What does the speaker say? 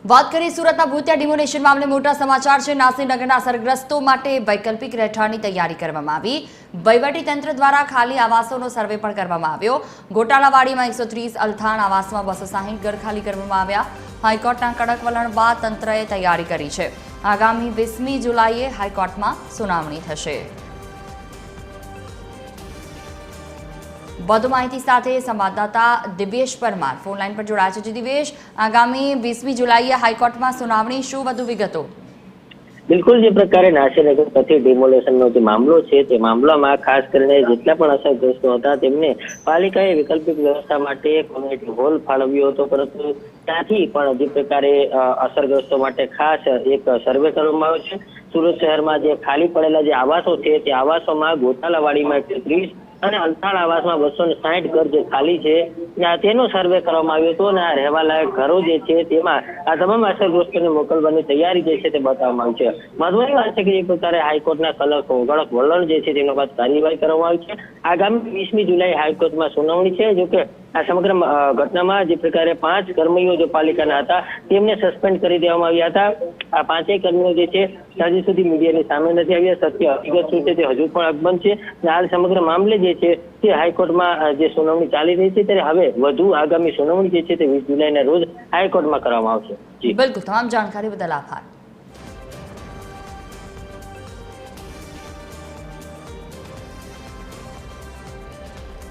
વાત કરીએ સુરતના ભૂતિયા ડિમોલેશન મામલે મોટા સમાચાર છે। નાસિરનગરના અસરગ્રસ્તો માટે વૈકલ્પિક રહેઠાણની તૈયારી કરવામાં આવી। વહીવટીતંત્ર દ્વારા ખાલી આવાસોનો સર્વે પણ કરવામાં આવ્યો। ગોટાલાવાડીમાં 130 અલથાણ આવાસમાં 260 ઘર ખાલી કરવામાં આવ્યા। હાઈકોર્ટના કડક વલણ બાદ તંત્રએ તૈયારી કરી છે। આગામી 20મી જુલાઈએ હાઈકોર્ટમાં સુનાવણી થશે। વધુ માહિતી સાથે સંવાદદાતા દિવ્યેશ પરમાર ફોન લાઈન પર જોડાયા છે। દિવ્યેશ, આગામી 20મી જુલાઈએ હાઈકોર્ટમાં સુનાવણી, શું વધુ વિગતો? બિલકુલ, જે પ્રકારે નાસિરનગર પછી ડિમોલેશનનો જે મામલો છે તે મામલામાં ખાસ કરીને જેટલા પણ અસરગ્રસ્તો હતા તેમને પાલિકાએ વૈકલ્પિક વ્યવસ્થા માટે કોમ્યુનિટી હોલ ફાળવ્યો હતો, પરંતુ ત્યાંથી પણ જે પ્રકારે અસરગ્રસ્તો માટે ખાસ એક સર્વે કરવામાં આવ્યો છે। સુરત શહેરમાં જે ખાલી પડેલા જે આવાસો છે તે આવાસોમાં ગોટાલાવાડીમાં 130 અને અલથાણ આવાસમાં 260 ઘર જે ખાલી છે તેનો સર્વે કરવામાં આવ્યો હતો અને આ રહેવાલાયક ઘરો જે છે તેમાં આ તમામ અસરગ્રસ્તોને મોકલવાની તૈયારી જે છે તે બતાવવામાં આવી છે। મહત્વની વાત છે કે જે પ્રકારે હાઈકોર્ટના કડક વલણ જે છે તેનો બાદ કાર્યવાહી કરવામાં આવી છે। આગામી 20મી જુલાઈ હાઈકોર્ટમાં સુનાવણી છે। જોકે આ સમગ્ર ઘટનામાં જે પ્રકારે 5 કર્મીઓ જે પાલિકાના હતા તેમને સસ્પેન્ડ કરી દેવામાં આવ્યા હતા। આ 5 કર્મીઓ જે છે હજી સુધી મીડિયાની સામે નથી આવ્યા। સત્ય હકીકત શું છે તે હજુ પણ અકબંધ છે। હાલ સમગ્ર મામલે જે છે તે હાઈકોર્ટમાં જે સુનાવણી ચાલી રહી છે ત્યારે હવે વધુ આગામી સુનાવણી જે છે તે 20 જુલાઈના રોજ હાઈકોર્ટમાં કરવામાં આવશે। બિલકુલ, તમામ જાણકારી બદલ આભાર।